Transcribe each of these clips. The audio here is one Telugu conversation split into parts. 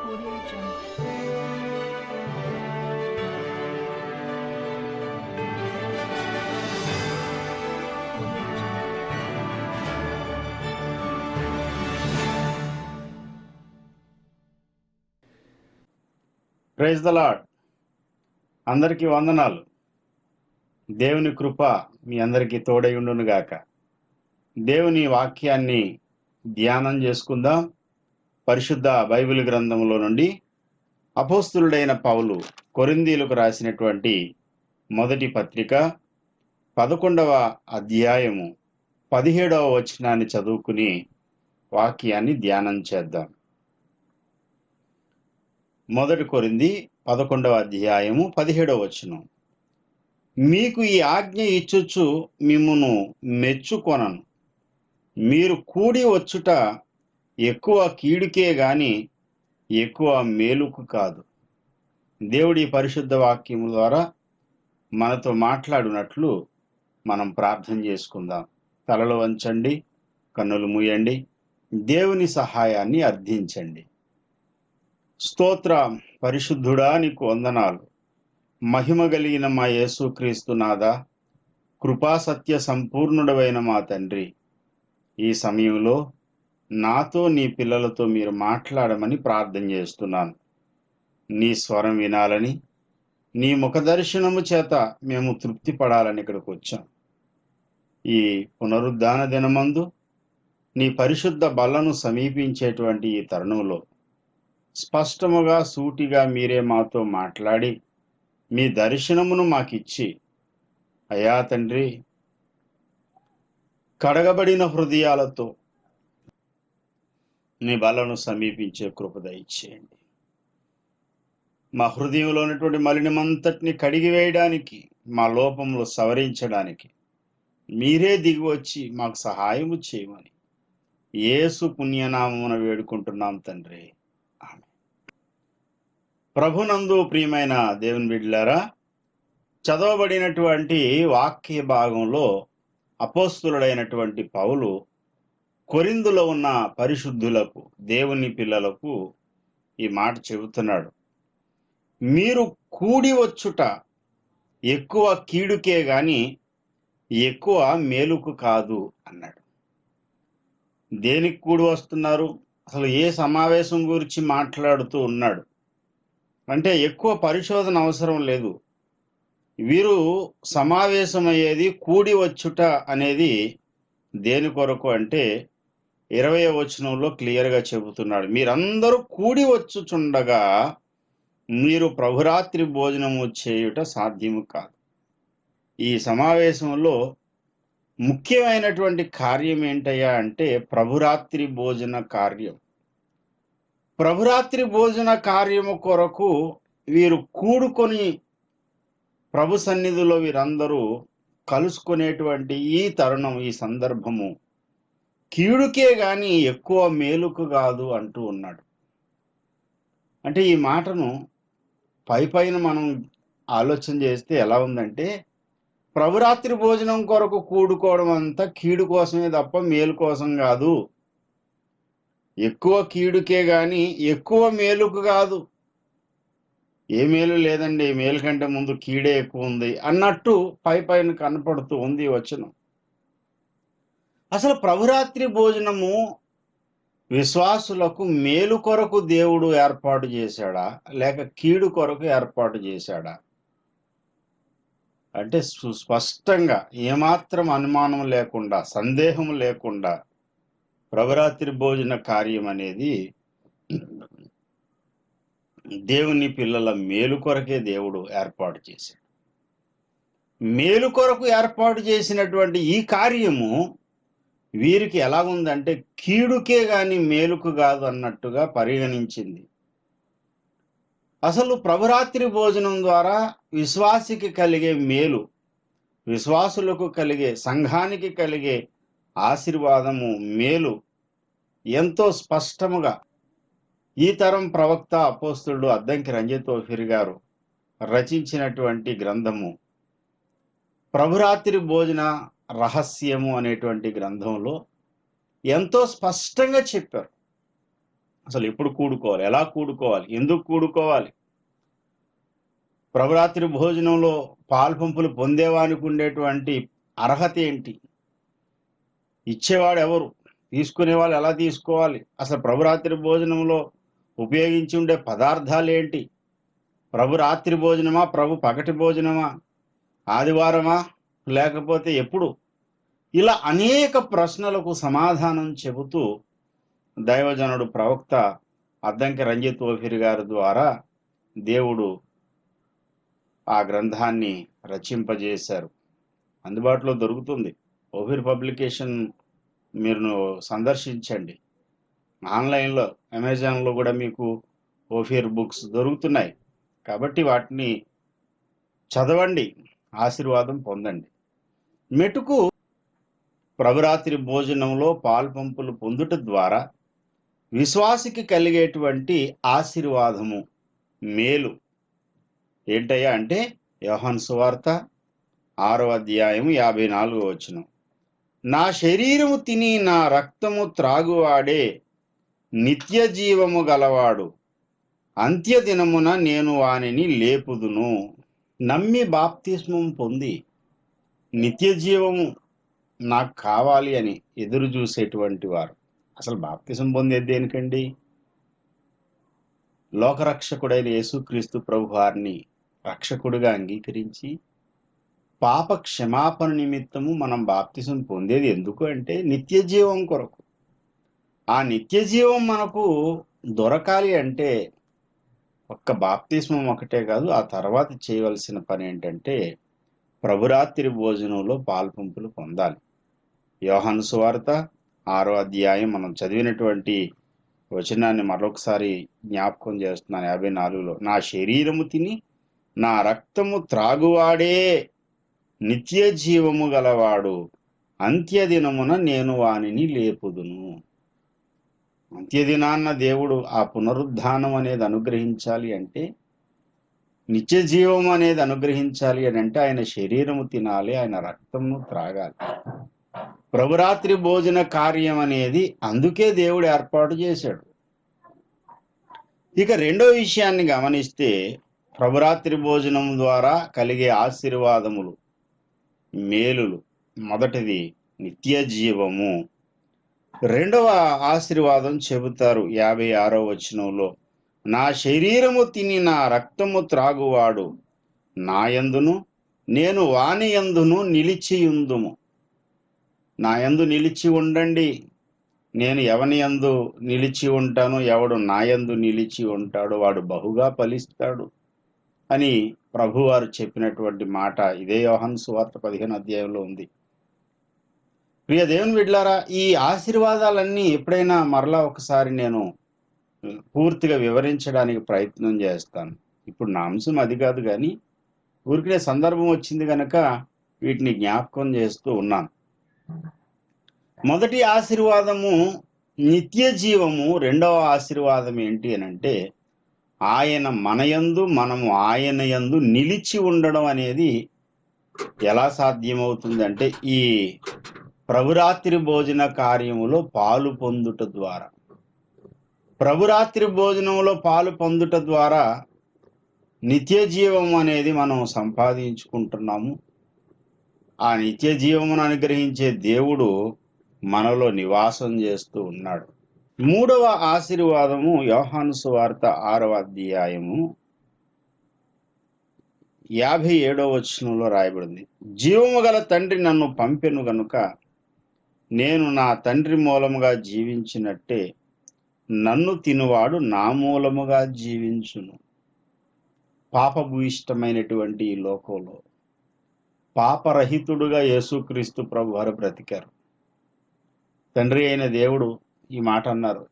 Audio Jungle. Audio Jungle. Praise the lord. అందరికీ వందనాలు. దేవుని కృప మీ అందరికీ తోడై ఉండును గాక. దేవుని వాక్యాన్ని ధ్యానం చేసుకుందాం. పరిశుద్ధ బైబిల్ గ్రంథంలో నుండి అపోస్తులుడైన పౌలు కొరింథీయులకు రాసినటువంటి మొదటి పత్రిక 11వ అధ్యాయము 17వ వచనాన్ని చదువుకుని వాక్యాన్ని ధ్యానం చేద్దాం. మొదటి కొరింథీ 11వ అధ్యాయము 17వ వచనం. మీకు ఈ ఆజ్ఞ ఇచ్చుచు మిమ్మును మెచ్చుకొనను. మీరు కూడి వచ్చుట ఎక్కువ కీడుకే గాని ఎక్కువ మేలుకు కాదు. దేవుడి పరిశుద్ధ వాక్యము ద్వారా మనతో మాట్లాడినట్లు మనం ప్రార్థన చేసుకుందాం. తలలు వంచండి, కన్నులు మూయండి, దేవుని సహాయాన్ని అర్థించండి. స్తోత్రం. పరిశుద్ధుడా, నీకు వందనాలు. మహిమ కలిగిన మా యేసుక్రీస్తు నాథా, కృపాసత్య సంపూర్ణుడవైన మా తండ్రి, ఈ సమయంలో నాతో నీ పిల్లలతో మీరు మాట్లాడమని ప్రార్థన చేస్తున్నాను. నీ స్వరం వినాలని, నీ ముఖదర్శనము చేత మేము తృప్తి పడాలని ఇక్కడికి వచ్చాం. ఈ పునరుద్ధాన దినమందు నీ పరిశుద్ధ బలను సమీపించేటువంటి ఈ తరుణంలో స్పష్టముగా సూటిగా మీరే మాతో మాట్లాడి మీ దర్శనమును మాకిచ్చి, అయా తండ్రి, కడగబడిన హృదయాలతో నీ బలను సమీపించే కృప దయచేయండి. మా హృదయంలో ఉన్నటువంటి మలినమంతటిని కడిగివేయడానికి, మా లోపములు సవరించడానికి మీరే దిగి వచ్చి మాకు సహాయము చేయమని యేసు పుణ్యనామమున వేడుకుంటున్నాం తండ్రి. ఆమేన్. ప్రభునందు ప్రియమైన దేవుని బిడ్డలారా, చదవబడినటువంటి వాక్య భాగంలో అపోస్తులుడైనటువంటి పౌలు కొరింథులో ఉన్న పరిశుద్ధులకు, దేవుని పిల్లలకు ఈ మాట చెబుతున్నాడు. మీరు కూడి వచ్చుట ఎక్కువ కీడుకే గాని ఎక్కువ మేలుకు కాదు అన్నాడు. దేనికి కూడి వస్తున్నారు? అసలు ఏ సమావేశం గురించి మాట్లాడుతూ ఉన్నాడు అంటే ఎక్కువ పరిశోధన అవసరం లేదు. వీరు సమావేశమయ్యేది కూడి వచ్చుట అనేది దేని కొరకు అంటే 20వ వచనంలో క్లియర్గా చెబుతున్నాడు. మీరందరూ కూడి వచ్చుచుండగా మీరు ప్రభురాత్రి భోజనము చేయుట సాధ్యము కాదు. ఈ సమావేశంలో ముఖ్యమైనటువంటి కార్యం ఏంటయ్యా అంటే ప్రభురాత్రి భోజన కార్యం. ప్రభురాత్రి భోజన కార్యము కొరకు వీరు కూడుకొని ప్రభు సన్నిధిలో వీరందరూ కలుసుకునేటువంటి ఈ తరుణం, ఈ సందర్భము కీడుకే గాని ఎక్కువ మేలుకు కాదు అంటూ ఉన్నాడు. అంటే ఈ మాటను పైన మనం ఆలోచన చేస్తే ఎలా ఉందంటే, ప్రభురాత్రి భోజనం కొరకు కూడుకోవడం అంతా కీడు కోసమే తప్ప మేలు కోసం కాదు. ఎక్కువ కీడుకే గాని ఎక్కువ మేలుకు కాదు. ఏ మేలు లేదండి, మేలు కంటే ముందు కీడే ఎక్కువ ఉంది అన్నట్టు పైన కనపడుతూ ఉంది వచనం. అసలు ప్రభురాత్రి భోజనము విశ్వాసులకు మేలు కొరకు దేవుడు ఏర్పాటు చేశాడా, లేక కీడు కొరకు ఏర్పాటు చేశాడా అంటే స్పష్టంగా ఏమాత్రం అనుమానం లేకుండా, సందేహం లేకుండా ప్రభురాత్రి భోజన కార్యం అనేది దేవుని పిల్లల మేలు కొరకే దేవుడు ఏర్పాటు చేశాడు. మేలు కొరకు ఏర్పాటు చేసినటువంటి ఈ కార్యము వీరికి ఎలా ఉందంటే కీడుకే గాని మేలుకు కాదు అన్నట్టుగా పరిగణించింది. అసలు ప్రభురాత్రి భోజనం ద్వారా విశ్వాసికి కలిగే మేలు, విశ్వాసులకు కలిగే, సంఘానికి కలిగే ఆశీర్వాదము, మేలు ఎంతో స్పష్టముగా ఈ తరం ప్రవక్త అపోస్తులుడు అద్దంకి రంజిత్ ఓఫీర్ గారు రచించినటువంటి గ్రంథము ప్రభురాత్రి భోజన రహస్యము అనేటువంటి గ్రంథంలో ఎంతో స్పష్టంగా చెప్పారు. అసలు ఎప్పుడు కూడుకోవాలి, ఎలా కూడుకోవాలి, ఎందుకు కూడుకోవాలి, ప్రభురాత్రి భోజనంలో పాల్పంపులు పొందేవానికి ఉండేటువంటి అర్హత ఏంటి, ఇచ్చేవాడు ఎవరు, తీసుకునే వాళ్ళు ఎలా తీసుకోవాలి, అసలు ప్రభురాత్రి భోజనంలో ఉపయోగించి ఉండే పదార్థాలు ఏంటి, ప్రభు రాత్రి భోజనమా, ప్రభు పగటి భోజనమా, ఆదివారమా లేకపోతే ఎప్పుడు, ఇలా అనేక ప్రశ్నలకు సమాధానం చెబుతూ దైవజనుడు ప్రవక్త అద్దంకి రంజిత్ ఓఫీర్ గారి ద్వారా దేవుడు ఆ గ్రంథాన్ని రచింపజేశారు. అందుబాటులో దొరుకుతుంది. ఓఫీర్ పబ్లికేషన్ మీరు సందర్శించండి. ఆన్లైన్లో అమెజాన్లో కూడా మీకు ఓఫీర్ బుక్స్ దొరుకుతున్నాయి. కాబట్టి వాటిని చదవండి, ఆశీర్వాదం పొందండి. మెటుకు ప్రభురాత్రి భోజనంలో పాల్పంపులు పొందుట ద్వారా విశ్వాసికి కలిగేటువంటి ఆశీర్వాదము, మేలు ఏంటయ్యా అంటే యోహాను సువార్త 6వ అధ్యాయము 54వ వచనం. నా శరీరము తిని నా రక్తము త్రాగువాడే నిత్య జీవము గలవాడు, అంత్యదినమున నేను వానిని లేపుదును. నమ్మి బాప్తిస్మం పొంది నిత్య జీవము నాకు కావాలి అని ఎదురు చూసేటువంటి వారు, అసలు బాప్తిసం పొందేది దేనికండి? లోకరక్షకుడైన యేసుక్రీస్తు ప్రభువారిని రక్షకుడిగా అంగీకరించి పాప క్షమాపణ నిమిత్తము మనం బాప్తిసం పొందేది ఎందుకు అంటే నిత్య జీవం కొరకు. ఆ నిత్య జీవం మనకు దొరకాలి అంటే ఒక్క బాప్తిస్మం ఒకటే కాదు, ఆ తర్వాత చేయవలసిన పని ఏంటంటే ప్రభురాత్రి భోజనంలో పాల్పంపులు పొందాలి. యోహాను సువార్త 6వ అధ్యాయం మనం చదివినటువంటి వచనాన్ని మరొకసారి జ్ఞాపకం చేస్తున్నాను. 54లో నా శరీరము తిని నా రక్తము త్రాగువాడే నిత్య జీవము గలవాడు, అంత్యదినమున నేను వానిని లేపుదును. అంత్యదినాన్న దేవుడు ఆ పునరుద్ధానం అనేది అనుగ్రహించాలి అంటే, నిత్య జీవం అనేది అనుగ్రహించాలి అని అంటే ఆయన శరీరము తినాలి, ఆయన రక్తమును త్రాగాలి. ప్రభురాత్రి భోజన కార్యం అనేది అందుకే దేవుడు ఏర్పాటు చేశాడు. ఇక రెండో విషయాన్ని గమనిస్తే ప్రభురాత్రి భోజనం ద్వారా కలిగే ఆశీర్వాదములు, మేలులు. మొదటిది నిత్య జీవము. రెండవ ఆశీర్వాదం చెబుతారు 56వ వచనంలో, నా శరీరము తిని నా రక్తము త్రాగువాడు నా యందును నేను వాని యందును నిలిచియుందుము. నా యందు నిలిచి ఉండండి, నేను ఎవని యందు నిలిచి ఉంటానో, ఎవడు నా యందు నిలిచి ఉంటాడో వాడు బహుగా ఫలిస్తాడు అని ప్రభువారు చెప్పినటువంటి మాట ఇదే యోహాను సువార్త 15వ అధ్యాయంలో ఉంది. ప్రియ దేవుని బిడ్డలారా, ఈ ఆశీర్వాదాలన్నీ ఎప్పుడైనా మరలా ఒకసారి నేను పూర్తిగా వివరించడానికి ప్రయత్నం చేస్తాను. ఇప్పుడు నా అంశం అది కాదు, కానీ ఊరికే సందర్భం వచ్చింది కనుక వీటిని జ్ఞాపకం చేస్తూ ఉన్నాను. మొదటి ఆశీర్వాదము నిత్య జీవము. రెండవ ఆశీర్వాదం ఏంటి అని అంటే ఆయన మనయందు మనము ఆయన యందు నిలిచి ఉండడం అనేది ఎలా సాధ్యమవుతుంది అంటే ఈ ప్రభురాత్రి భోజన కార్యములో పాలు పొందుట ద్వారా. ప్రభురాత్రి భోజనంలో పాలు పొందుట ద్వారా నిత్య జీవం అనేది మనం సంపాదించుకుంటున్నాము. ఆ నిత్య జీవమును అనుగ్రహించే దేవుడు మనలో నివాసం చేస్తూ ఉన్నాడు. మూడవ ఆశీర్వాదము యోహాను సువార్త 6వ అధ్యాయము 57వ వచనంలో రాయబడింది. జీవము గల తండ్రి నన్ను పంపెను గనుక నేను నా తండ్రి మూలముగా జీవించినట్టే నన్ను తినువాడు నా మూలముగా జీవించును. పాపభూయిష్టమైనటువంటి ఈ లోకంలో పాపరహితుడుగా యేసుక్రీస్తు ప్రభువారు బ్రతికారు. తండ్రి అయిన దేవుడు ఈ మాట అన్నారు,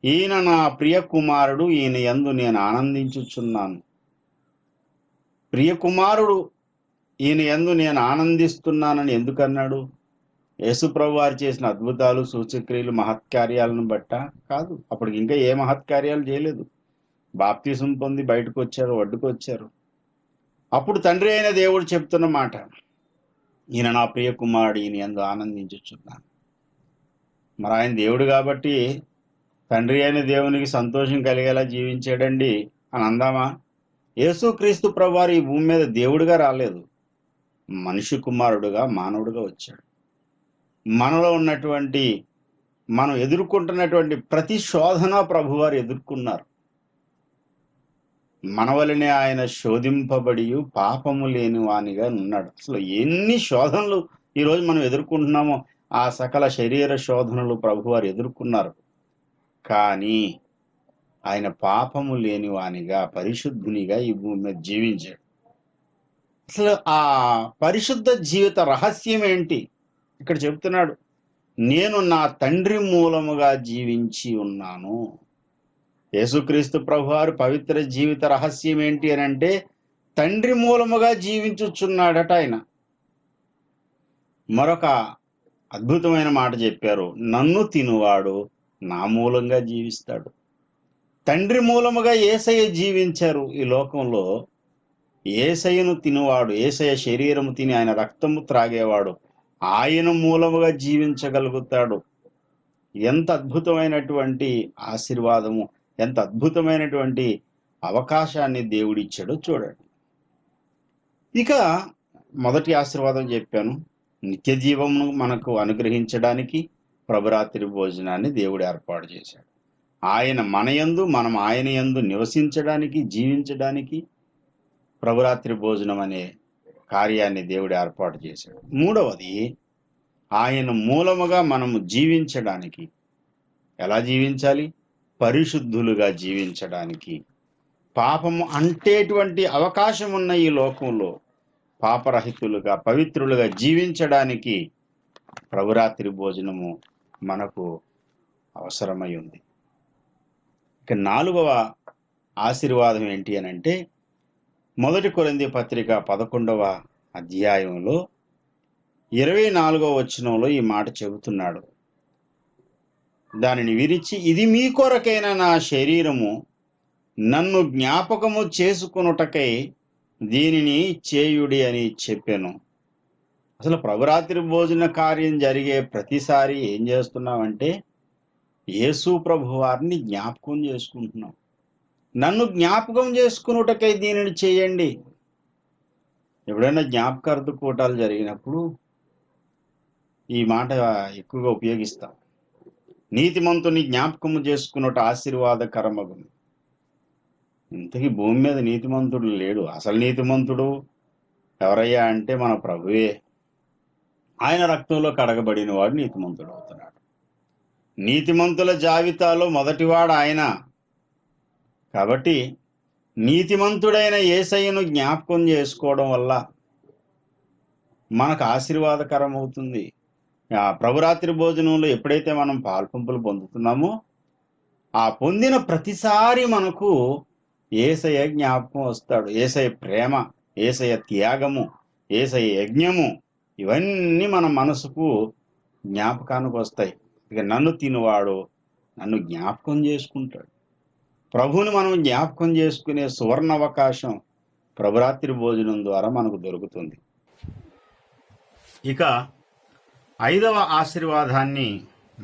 ఈయన నా ప్రియ కుమారుడు, ఈయన యందు నేను ఆనందించుచున్నాను. ప్రియ కుమారుడు, ఈయన యందు నేను ఆనందిస్తున్నానని ఎందుకన్నాడు? యేసు ప్రభువారు చేసిన అద్భుతాలు, సూచక్రియలు, మహత్కార్యాలను బట్ట కాదు. అప్పటికి ఇంకా ఏ మహత్కార్యాలు చేయలేదు. బాప్తిసం పొంది బయటకు వచ్చారు, ఒడ్డుకు వచ్చారు. అప్పుడు తండ్రి అయిన దేవుడు చెప్తున్న మాట, ఈయన నా ప్రియ కుమారుడు, ఈయన యందు ఆనందించుచున్నాను. మరి ఆయన దేవుడు కాబట్టి తండ్రి అయిన దేవునికి సంతోషం కలిగేలా జీవించాడండి అని అందామా? యేసుక్రీస్తు ప్రభువారు ఈ భూమి మీద దేవుడిగా రాలేదు, మనిషి కుమారుడుగా మానవుడిగా వచ్చాడు. మనలో ఉన్నటువంటి మనం ఎదుర్కొంటున్నటువంటి ప్రతి శోధన ప్రభువారు ఎదుర్కొన్నారు. మన వలనే ఆయన శోధింపబడి పాపము లేని వానిగా ఉన్నాడు. అసలు ఎన్ని శోధనలు ఈరోజు మనం ఎదుర్కొంటున్నామో ఆ సకల శరీర శోధనలు ప్రభువారు ఎదుర్కొన్నారు. కానీ ఆయన పాపము లేని వానిగా పరిశుద్ధునిగా ఈ భూమి మీద జీవించాడు. అసలు ఆ పరిశుద్ధ జీవిత రహస్యం ఏంటి? ఇక్కడ చెప్తున్నాడు, నేను నా తండ్రి మూలముగా జీవించి ఉన్నాను. యేసుక్రీస్తు ప్రభువారు పవిత్ర జీవిత రహస్యం ఏంటి అని అంటే తండ్రి మూలముగా జీవించుచున్నాడట ఆయన. మరొక అద్భుతమైన మాట చెప్పారు, నన్ను తినువాడు నా మూలంగా జీవిస్తాడు. తండ్రి మూలముగా యేసయ్య జీవించారు ఈ లోకంలో. యేసయ్యను తినువాడు, యేసయ్య శరీరము తిని ఆయన రక్తము త్రాగేవాడు ఆయన మూలముగా జీవించగలుగుతాడు. ఎంత అద్భుతమైనటువంటి ఆశీర్వాదము, ఎంత అద్భుతమైనటువంటి అవకాశాన్ని దేవుడిచ్చాడో చూడండి. ఇక మొదటి ఆశీర్వాదం చెప్పాను, నిత్య జీవమును మనకు అనుగ్రహించడానికి ప్రభురాత్రి భోజనాన్ని దేవుడు ఏర్పాటు చేశాడు. ఆయన మన యందు, మనం ఆయన యందు నివసించడానికి, జీవించడానికి ప్రభురాత్రి భోజనం అనే కార్యాన్ని దేవుడు ఏర్పాటు చేశాడు. మూడవది, ఆయన మూలముగా మనము జీవించడానికి. ఎలా జీవించాలి? పరిశుద్ధులుగా జీవించడానికి. పాపము అంటేటువంటి అవకాశం ఉన్న ఈ లోకంలో పాపరహితులుగా, పవిత్రులుగా జీవించడానికి ప్రభురాత్రి భోజనము మనకు అవసరమై ఉంది. ఇక నాలుగవ ఆశీర్వాదం ఏంటి అని అంటే, మొదటి కొరింథీ పత్రిక 11వ అధ్యాయంలో 24వ వచనంలో ఈ మాట చెబుతున్నాడు. దానిని విరిచి, ఇది మీ కొరకైన నా శరీరము, నన్ను జ్ఞాపకము చేసుకొనుటకై దీనిని చేయుడి అని చెప్పాను. అసలు ప్రభురాత్రి భోజన కార్యం జరిగే ప్రతిసారి ఏం చేస్తున్నామంటే యేసు ప్రభు వారిని జ్ఞాపకం చేసుకుంటున్నాం. నన్ను జ్ఞాపకం చేసుకున్నటకై దీనిని చేయండి. ఎప్పుడైనా జ్ఞాపకార్థ కూటాలు జరిగినప్పుడు ఈ మాట ఎక్కువగా ఉపయోగిస్తాం. నీతిమంతుని జ్ఞాపకము చేసుకున్నట ఆశీర్వాదకరమగును. ఇంతకీ భూమి మీద నీతిమంతుడు లేడు. అసలు నీతిమంతుడు ఎవరయ్యా అంటే మన ప్రభువే. ఆయన రక్తంలో కడగబడిన వాడు నీతిమంతుడు అవుతున్నాడు. నీతిమంతుల జాబితాలో మొదటివాడు ఆయన. కాబట్టి నీతిమంతుడైన యేసయ్యను జ్ఞాపకం చేసుకోవడం వల్ల మనకు ఆశీర్వాదకరం అవుతుంది. ఆ ప్రభురాత్రి భోజనంలో ఎప్పుడైతే మనం పాల్పంపులు పొందుతున్నామో ఆ పొందిన ప్రతిసారి మనకు యేసయ్య జ్ఞాపకం వస్తాడు. యేసయ్య ప్రేమ, యేసయ్య త్యాగము, యేసయ్య యజ్ఞము, ఇవన్నీ మన మనసుకు జ్ఞాపకానికి వస్తాయి. ఇక నన్ను తినువాడు నన్ను జ్ఞాపకం చేసుకుంటాడు. ప్రభువుని మనం జ్ఞాపకం చేసుకునే సువర్ణ అవకాశం ప్రభురాత్రి భోజనం ద్వారా మనకు దొరుకుతుంది. ఇక 5వ ఆశీర్వాదాన్ని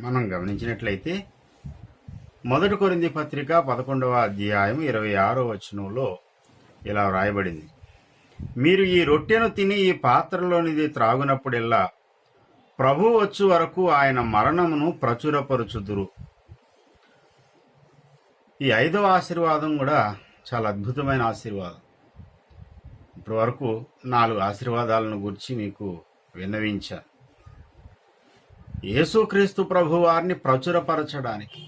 మనం గమనించినట్లయితే మొదటి కొరింథీ పత్రిక 11వ అధ్యాయం 26వ వచనంలో ఇలా వ్రాయబడింది, మీరు ఈ రొట్టెను తిని ఈ పాత్రలోనిది త్రాగునప్పుడెల్లా ప్రభు వచ్చు వరకు ఆయన మరణమును ప్రచురపరుచుదురు. ఈ 5వ ఆశీర్వాదం కూడా చాలా అద్భుతమైన ఆశీర్వాదం. ఇప్పటి వరకు 4 ఆశీర్వాదాలను గురించి మీకు విన్నవించా. యేసుక్రీస్తు ప్రభు వారిని ప్రచురపరచడానికి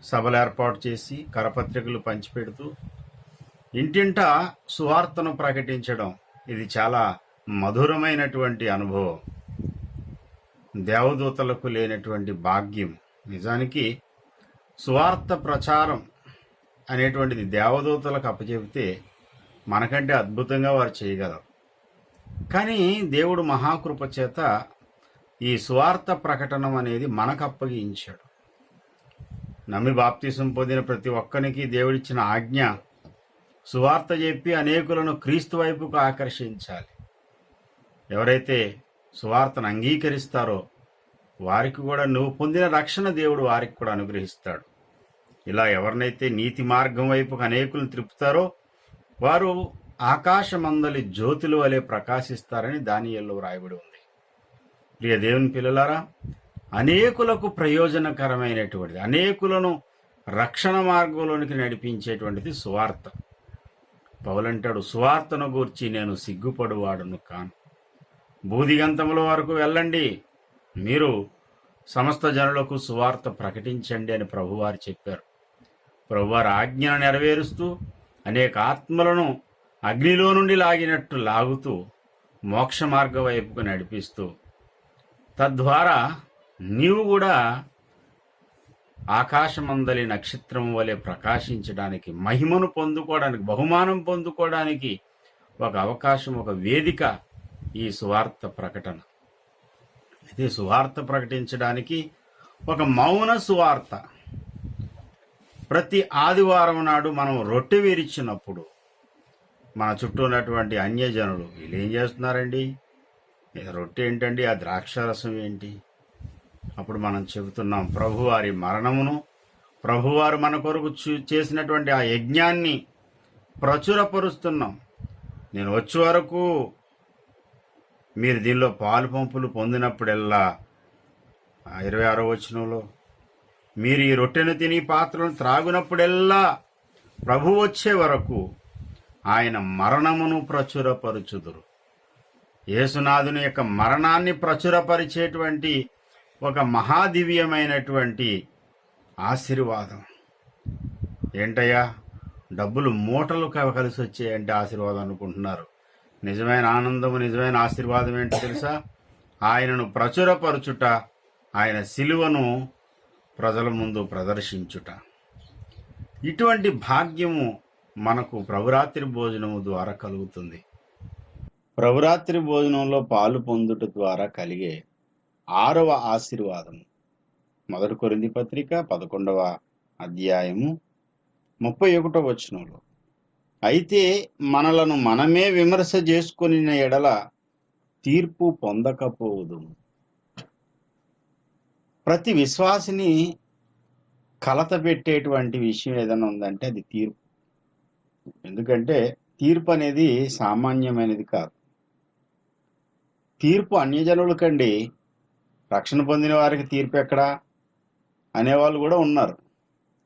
సభలు ఏర్పాటు చేసి కరపత్రికలు పంచిపెడుతూ ఇంటింటా సువార్తను ప్రకటించడం, ఇది చాలా మధురమైనటువంటి అనుభవం. దేవదూతలకు లేనటువంటి భాగ్యం. నిజానికి సువార్త ప్రచారం అనేటువంటిది దేవదూతలకు అప్పచెబితే మనకంటే అద్భుతంగా వారు చేయగలరు. కానీ దేవుడు మహాకృప చేత ఈ సువార్త ప్రకటన అనేది మనకు అప్పగించాడు. నమ్మి బాప్తిసం పొందిన ప్రతి ఒక్కరికి దేవుడిచ్చిన ఆజ్ఞ సువార్త చెప్పి అనేకులను క్రీస్తు వైపుకు ఆకర్షించాలి. ఎవరైతే సువార్తను అంగీకరిస్తారో వారికి కూడా నువ్వు పొందిన రక్షణ దేవుడు వారికి కూడా అనుగ్రహిస్తాడు. ఇలా ఎవరినైతే నీతి మార్గం వైపుకు అనేకులను త్రిప్పుతారో వారు ఆకాశమందలి జ్యోతుల వలె ప్రకాశిస్తారని దానియేలులో వ్రాయబడి ఉంది. ప్రియ దేవుని పిల్లలారా, అనేకులకు ప్రయోజనకరమైనటువంటిది, అనేకులను రక్షణ మార్గంలోనికి నడిపించేటువంటిది సువార్త. పౌలంటాడు, సువార్తను గూర్చి నేను సిగ్గుపడువాడును కాను. బూదిగంతముల వరకు వెళ్ళండి, మీరు సమస్త జనులకు సువార్త ప్రకటించండి అని ప్రభువారు చెప్పారు. ప్రభువారు ఆజ్ఞను నెరవేరుస్తూ అనేక ఆత్మలను అగ్నిలో నుండి లాగినట్టు లాగుతూ మోక్ష మార్గ వైపుకు నడిపిస్తూ, తద్వారా నీవు కూడా ఆకాశమందలి నక్షత్రం వలె ప్రకాశించడానికి, మహిమను పొందుకోవడానికి, బహుమానం పొందుకోవడానికి ఒక అవకాశం, ఒక వేదిక ఈ సువార్త ప్రకటన. ఇది సువార్త ప్రకటించడానికి ఒక మౌన సువార్త. ప్రతి ఆదివారం నాడు మనం రొట్టె విరిచినప్పుడు మన చుట్టూ ఉన్నటువంటి అన్యజనులు వీళ్ళు ఏం చేస్తున్నారండి, రొట్టె ఏంటండి, ఆ ద్రాక్షారసం ఏంటి? అప్పుడు మనం చెబుతున్నాం ప్రభువారి మరణమును, ప్రభువారు మన కొరకు చేసినటువంటి ఆ యజ్ఞాన్ని ప్రచురపరుస్తున్నాం. నేను వచ్చే వరకు మీరు దీనిలో పాలు పంపులు పొందినప్పుడెల్లా, 26వ వచనంలో, మీరు ఈ రొట్టెను తిని పాత్రను త్రాగునప్పుడెల్లా ప్రభు వచ్చే వరకు ఆయన మరణమును ప్రచురపరుచుదురు. యేసునాథుని యొక్క మరణాన్ని ప్రచురపరిచేటువంటి ఒక మహాదివ్యమైనటువంటి ఆశీర్వాదం. ఏంటయ్యా, డబ్బులు మూటలు కలిసి వచ్చాయంటే ఆశీర్వాదం అనుకుంటున్నారు. నిజమైన ఆనందము, నిజమైన ఆశీర్వాదం ఏంటో తెలుసా? ఆయనను ప్రచురపరచుట, ఆయన శిలువను ప్రజల ముందు ప్రదర్శించుట. ఇటువంటి భాగ్యము మనకు ప్రభురాత్రి భోజనము ద్వారా కలుగుతుంది. ప్రభురాత్రి భోజనంలో పాలు పొందుట ద్వారా కలిగే 6వ ఆశీర్వాదం 1 కొరింథీ పత్రిక 11వ అధ్యాయము 31వ వచనంలో, అయితే మనలను మనమే విమర్శ చేసుకుని ఎడల తీర్పు పొందకపోదు. ప్రతి విశ్వాసిని కలత పెట్టేటువంటి విషయం ఏదైనా ఉందంటే అది తీర్పు. ఎందుకంటే తీర్పు అనేది సామాన్యమైనది కాదు. తీర్పు అన్యజనులకండి, రక్షణ పొందిన వారికి తీర్పు ఎక్కడా అనేవాళ్ళు కూడా ఉన్నారు.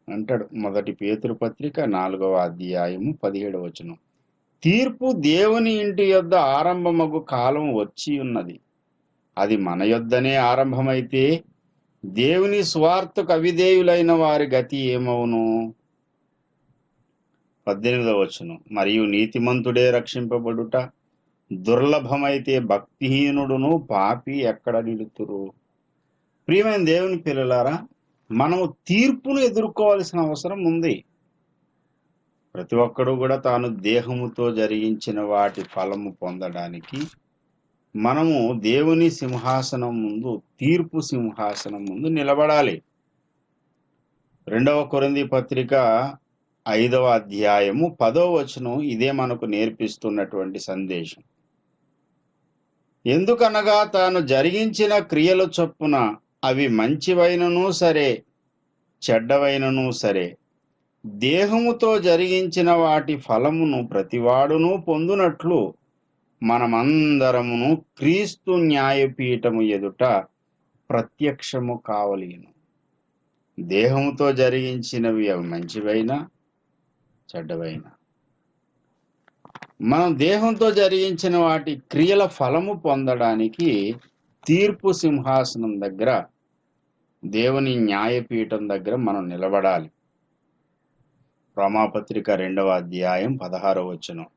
అంటాడు 1 పేతురు పత్రిక 4వ అధ్యాయము 17వ వచనం, తీర్పు దేవుని ఇంటి యొద్ద ఆరంభమగు కాలం వచ్చి ఉన్నది, అది మన యొద్దనే ఆరంభమైతే దేవుని స్వార్థకు అవిధేయులైన వారి గతి ఏమవును? 18వ వచనం, మరియు నీతిమంతుడే రక్షింపబడుట దుర్లభమైతే భక్తిహీనుడును పాపి ఎక్కడ నిలుతురు? ప్రియమైన దేవుని పిల్లలారా, మనము తీర్పును ఎదుర్కోవాల్సిన అవసరం ఉంది. ప్రతి ఒక్కడు కూడా తాను దేహముతో జరిగించిన వాటి ఫలము పొందడానికి మనము దేవుని సింహాసనం ముందు, తీర్పు సింహాసనం ముందు నిలబడాలి. 2వ కొరింథీ పత్రిక 5వ అధ్యాయము 10వ వచనం ఇదే మనకు నేర్పిస్తున్నటువంటి సందేశం. ఎందుకనగా తాను జరిగించిన క్రియల చొప్పున అవి మంచివైనను సరే చెడ్డవైనను సరే దేహముతో జరిగించిన వాటి ఫలమును ప్రతివాడును పొందునట్లు మనమందరమును క్రీస్తు న్యాయపీఠము ఎదుట ప్రత్యక్షము కావలేను. దేహముతో జరిగించినవి అవి మంచివైనా చెడ్డవైనా, మనం దేహంతో జరిగించిన వాటి క్రియల ఫలము పొందడానికి తీర్పు సింహాసనం దగ్గర, దేవుని న్యాయపీఠం దగ్గర మనం నిలబడాలి. రోమాపత్రిక 2వ అధ్యాయం 16వ వచనం,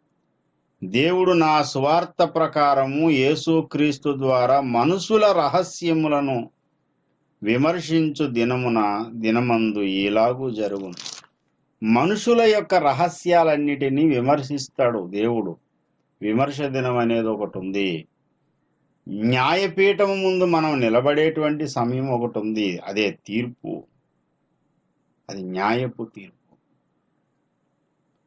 దేవుడు నా సువార్త ప్రకారము యేసుక్రీస్తు ద్వారా మనుషుల రహస్యములను విమర్శించు దినమందు ఇలాగూ జరుగును. మనుషుల యొక్క రహస్యాలన్నిటినీ విమర్శిస్తాడు దేవుడు. విమర్శ దినం అనేది ఒకటి ఉంది. న్యాయపీఠం ముందు మనం నిలబడేటువంటి సమయం ఒకటి ఉంది. అదే తీర్పు. అది న్యాయపు తీర్పు.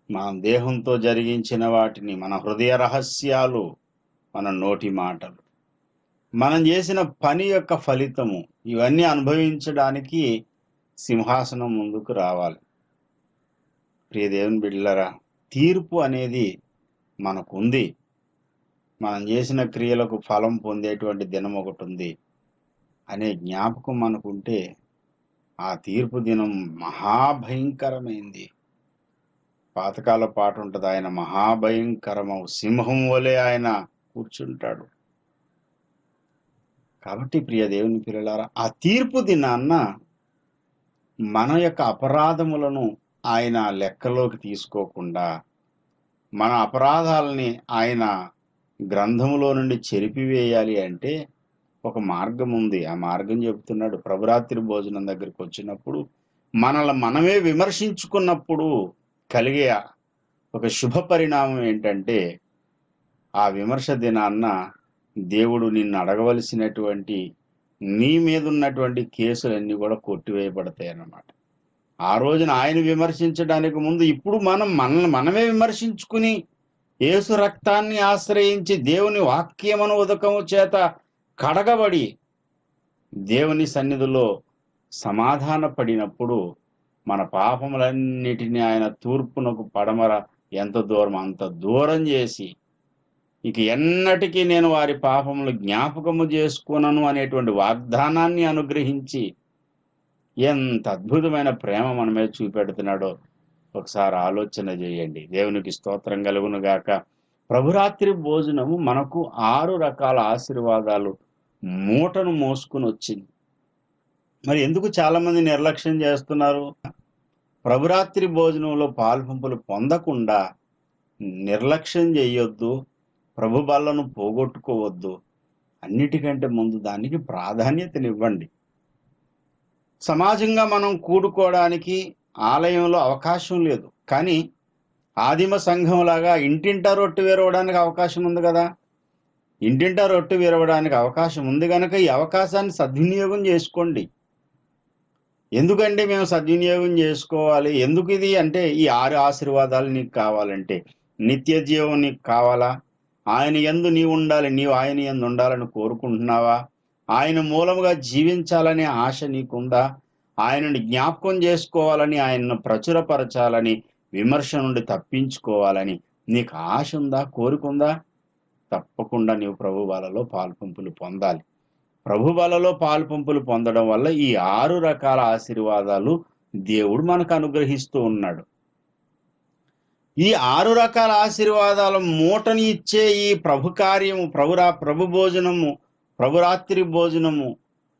మన దేహంతో జరిగించిన వాటిని, మన హృదయ రహస్యాలు, మన నోటి మాటలు, మనం చేసిన పని యొక్క ఫలితము, ఇవన్నీ అనుభవించడానికి సింహాసనం ముందుకు రావాలి. ప్రియ దేవుని బిడ్డలారా, తీర్పు అనేది మనకుంది. మనం చేసిన క్రియలకు ఫలం పొందేటువంటి దినం ఒకటి ఉంది అనే జ్ఞాపకం మనకుంటే ఆ తీర్పు దినం మహాభయంకరమైంది. పాతకాల పాట ఉంటుంది, ఆయన మహాభయంకరము సింహం వలె ఆయన కూర్చుంటాడు. కాబట్టి ప్రియ దేవుని పిల్లలారా, ఆ తీర్పు దినాన్న మన యొక్క అపరాధములను ఆయన లెక్కలోకి తీసుకోకుండా, మన అపరాధాలని ఆయన గ్రంథములో నుండి చెరిపివేయాలి అంటే ఒక మార్గం ఉంది. ఆ మార్గం చెబుతున్నాడు. ప్రభురాత్రి భోజనం దగ్గరికి వచ్చినప్పుడు మనల్ని మనమే విమర్శించుకున్నప్పుడు కలిగే ఒక శుభ పరిణామం ఏంటంటే, ఆ విమర్శ దినాన్న దేవుడు నిన్ను అడగవలసినటువంటి నీ మీద ఉన్నటువంటి కేసులన్నీ కూడా కొట్టివేయబడతాయి అన్నమాట. ఆ రోజున ఆయన విమర్శించడానికి ముందు ఇప్పుడు మనల్ని మనమే విమర్శించుకుని యేసు రక్తాన్ని ఆశ్రయించి దేవుని వాక్యమును ఉదకము చేత కడగబడి దేవుని సన్నిధిలో సమాధాన పడినప్పుడు మన పాపములన్నిటినీ ఆయన తూర్పునకు పడమర ఎంత దూరం అంత దూరం చేసి, ఇక ఎన్నటికీ నేను వారి పాపములు జ్ఞాపకము చేసుకునను అనేటువంటి వాగ్దానాన్ని అనుగ్రహించి ఎంత అద్భుతమైన ప్రేమ మన మీద చూపెడుతున్నాడో ఒకసారి ఆలోచన చేయండి. దేవునికి స్తోత్రం కలుగును గాక. ప్రభురాత్రి భోజనము మనకు 6 రకాల ఆశీర్వాదాలు మూటను మోసుకుని వచ్చింది. మరి ఎందుకు చాలా మంది నిర్లక్ష్యం చేస్తున్నారు? ప్రభురాత్రి భోజనంలో పాల్పంపులు పొందకుండా నిర్లక్ష్యం చేయొద్దు, ప్రభు బల్లను పోగొట్టుకోవద్దు. అన్నిటికంటే ముందు దానికి ప్రాధాన్యతనివ్వండి. సమాజంగా మనం కూడుకోవడానికి ఆలయంలో అవకాశం లేదు, కానీ ఆదిమ సంఘంలాగా ఇంటింటా రొట్టె విరవడానికి అవకాశం ఉంది కదా. ఇంటింటా రొట్టె విరవడానికి అవకాశం ఉంది కనుక ఈ అవకాశాన్ని సద్వినియోగం చేసుకోండి. ఎందుకంటే మేము సద్వినియోగం చేసుకోవాలి, ఎందుకు ఇది అంటే, ఈ 6 ఆశీర్వాదాలు నీకు కావాలంటే, నిత్య జీవం నీకు కావాలా? ఆయన యందు నీవు ఉండాలి, నీవు ఆయన యందు ఉండాలని కోరుకుంటున్నావా? ఆయన మూలముగా జీవించాలనే ఆశ నీకుందా? ఆయనని జ్ఞాపకం చేసుకోవాలని, ఆయనను ప్రచురపరచాలని, విమర్శ నుండి తప్పించుకోవాలని నీకు ఆశ ఉందా, కోరుకుందా? తప్పకుండా నీవు ప్రభు బలలో పాల్పంపులు పొందాలి. ప్రభు బలలో పాల్పంపులు పొందడం వల్ల ఈ 6 రకాల ఆశీర్వాదాలు దేవుడు మనకు అనుగ్రహిస్తూ ఉన్నాడు. ఈ 6 రకాల ఆశీర్వాదాల మూటని ఇచ్చే ఈ ప్రభు కార్యము, ప్రభు భోజనము, ప్రభురాత్రి భోజనము,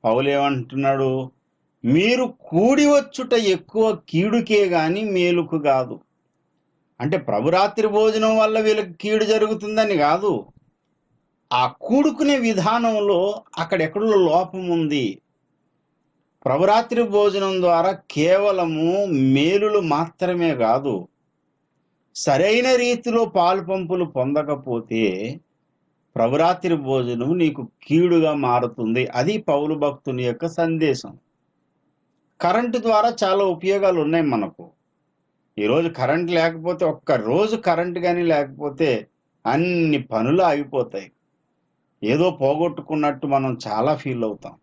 పౌలేమంటున్నాడు, మీరు కూడి వచ్చుట ఎక్కువ కీడుకే గాని మేలుకు కాదు. అంటే ప్రభురాత్రి భోజనం వల్ల వీళ్ళకి కీడు జరుగుతుందని కాదు, ఆ కూడుకునే విధానంలో అక్కడెక్కడో లోపం ఉంది. ప్రభురాత్రి భోజనం ద్వారా కేవలము మేలులు మాత్రమే కాదు, సరైన రీతిలో పాలుపంపులు పొందకపోతే ప్రభురాత్రి భోజనం నీకు కీడుగా మారుతుంది. అది పౌలు భక్తుని యొక్క సందేశం. కరెంటు ద్వారా చాలా ఉపయోగాలు ఉన్నాయి మనకు. ఈరోజు కరెంట్ లేకపోతే, ఒక్క రోజు కరెంటు కానీ లేకపోతే అన్ని పనులు ఆగిపోతాయి. ఏదో పోగొట్టుకున్నట్టు మనం చాలా ఫీల్ అవుతాం.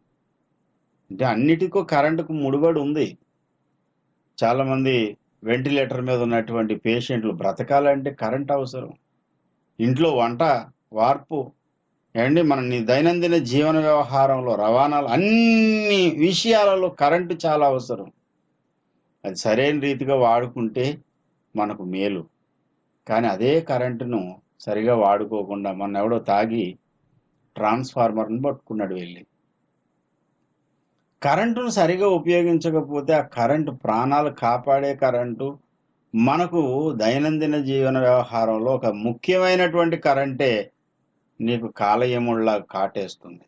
అంటే అన్నిటికీ కరెంటుకు ముడిపడి ఉంది. చాలామంది వెంటిలేటర్ మీద ఉన్నటువంటి పేషెంట్లు బ్రతకాలంటే కరెంట్ అవసరం. ఇంట్లో వంట వార్పు మన దైనందిన జీవన వ్యవహారంలో, రవాణాలు, అన్ని విషయాలలో కరెంటు చాలా అవసరం. అది సరైన రీతిగా వాడుకుంటే మనకు మేలు. కానీ అదే కరెంటును సరిగా వాడుకోకుండా మొన్న ఎవడో తాగి ట్రాన్స్ఫార్మర్ని పట్టుకున్నాడు వెళ్ళి. కరెంటును సరిగా ఉపయోగించకపోతే ఆ కరెంటు ప్రాణాలు కాపాడే కరెంటు మనకు దైనందిన జీవన వ్యవహారంలో ఒక ముఖ్యమైనటువంటి కరెంటే నీకు కాలయముల్లా కాటేస్తుంది.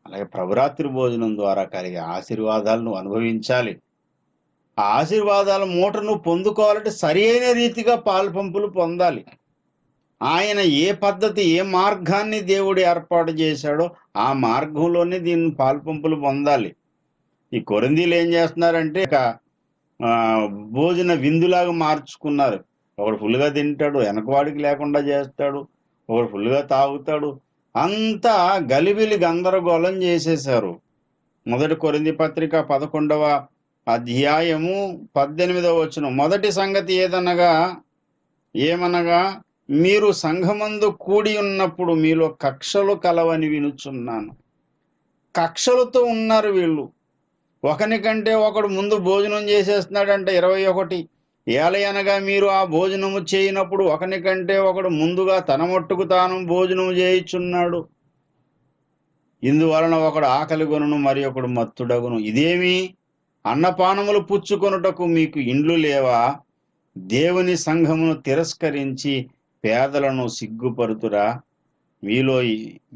అలాగే ప్రభురాత్రి భోజనం ద్వారా కలిగే ఆశీర్వాదాలను అనుభవించాలి. ఆ ఆశీర్వాదాల మూటను పొందుకోవాలంటే సరి అయిన రీతిగా పాల్పంపులు పొందాలి. ఆయన ఏ పద్ధతి, ఏ మార్గాన్ని దేవుడు ఏర్పాటు చేశాడో ఆ మార్గంలోనే దీన్ని పాల్పంపులు పొందాలి. ఈ కొరింథీలు ఏం చేస్తున్నారంటే భోజన విందులాగా మార్చుకున్నారు. ఒకడు ఫుల్గా తింటాడు, వెనకవాడికి లేకుండా చేస్తాడు, ఒకడు ఫుల్గా తాగుతాడు. అంతా గలిబిలి గందరగోళం చేసేశారు. మొదటి కొరింథీ పత్రిక 11వ అధ్యాయము 18వ వచనం. మొదటి సంగతి ఏమనగా మీరు సంఘమందు కూడి ఉన్నప్పుడు మీలో కక్షలు కలవని వినుచున్నాను. కక్షలతో ఉన్నారు వీళ్ళు. ఒకనికంటే ఒకడు ముందు భోజనం చేసేస్తున్నాడంట. 21 ఏలయనగా మీరు ఆ భోజనము చేయనప్పుడు ఒకనికంటే ఒకడు ముందుగా తన మట్టుకు తాను భోజనము చేయుచున్నాడు. ఇందువలన ఒకడు ఆకలి గొనును, మరి ఒకడు మత్తుడగును. ఇదేమి? అన్నపానములు పుచ్చుకొనుటకు మీకు ఇండ్లు లేవా? దేవుని సంఘమును తిరస్కరించి పేదలను సిగ్గుపరుతురా?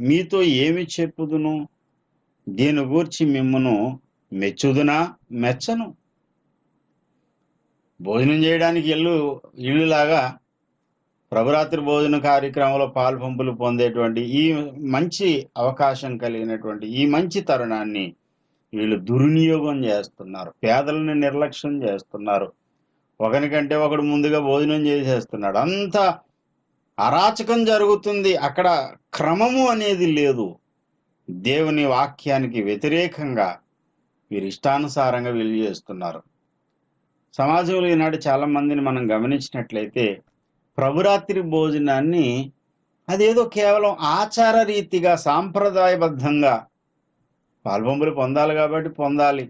మీతో ఏమి చెప్పుదును? దీని గూర్చి మిమ్మును మెచ్చుదునా? మెచ్చను. భోజనం చేయడానికి ఇల్లులాగా ప్రభురాత్రి భోజన కార్యక్రమంలో పాల్పంపులు పొందేటువంటి ఈ మంచి అవకాశం కలిగినటువంటి ఈ మంచి తరుణాన్ని వీళ్ళు దుర్వినియోగం చేస్తున్నారు. పేదలను నిర్లక్ష్యం చేస్తున్నారు. ఒకనికంటే ఒకడు ముందుగా భోజనం చేసేస్తున్నాడు. అంత అరాచకం జరుగుతుంది. అక్కడ క్రమము అనేది లేదు. దేవుని వాక్యానికి వ్యతిరేకంగా వీరు ఇష్టానుసారంగా వీళ్ళు చేస్తున్నారు. సమాజంలో ఈనాడు చాలా మందిని మనం గమనించినట్లయితే ప్రభురాత్రి భోజనాన్ని అదేదో కేవలం ఆచార రీతిగా సాంప్రదాయబద్ధంగా పాల్పంపులు పొందాలి కాబట్టి పొందాలి,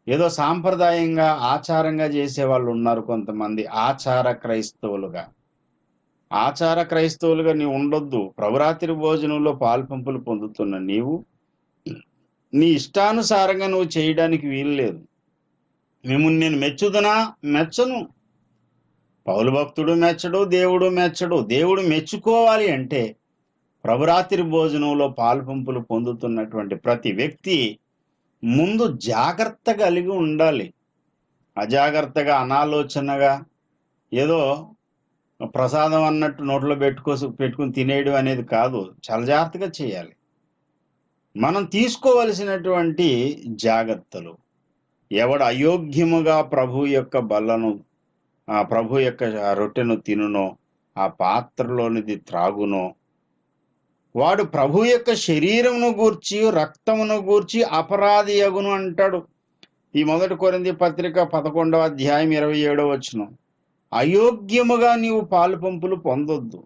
ఏదో సాంప్రదాయంగా ఆచారంగా చేసేవాళ్ళు ఉన్నారు కొంతమంది. ఆచార క్రైస్తవులుగా నీవు ఉండొద్దు. ప్రభురాత్రి భోజనంలో పాల్పంపులు పొందుతున్న నీవు నీ ఇష్టానుసారంగా నువ్వు చేయడానికి వీలు లేదు. మిమ్మల్ని నేను మెచ్చుదునా? మెచ్చను. పౌలు భక్తుడు మెచ్చడు, దేవుడు మెచ్చడు. దేవుడు మెచ్చుకోవాలి అంటే ప్రభురాత్రి భోజనంలో పాల్పంపులు పొందుతున్నటువంటి ప్రతి వ్యక్తి ముందు జాగ్రత్త కలిగి ఉండాలి. అజాగ్రత్తగా అనాలోచనగా ఏదో ప్రసాదం అన్నట్టు నోట్లో పెట్టుకుని తినేయడం అనేది కాదు. చాలా జాగ్రత్తగా చేయాలి. మనం తీసుకోవలసినటువంటి జాగ్రత్తలు. ఎవడు అయోగ్యముగా ప్రభు యొక్క బల్లను ప్రభు యొక్క రొట్టెను తినునో, ఆ పాత్రలోనిది త్రాగునో, వాడు ప్రభు యొక్క శరీరమును గూర్చి రక్తమును గూర్చి అపరాధి యగును అంటాడు. ఈ మొదటి కొరింథీ పత్రిక 11వ అధ్యాయం 27వ వచనం. అయోగ్యముగా నీవు పాలుపంపులు పొందొద్దు.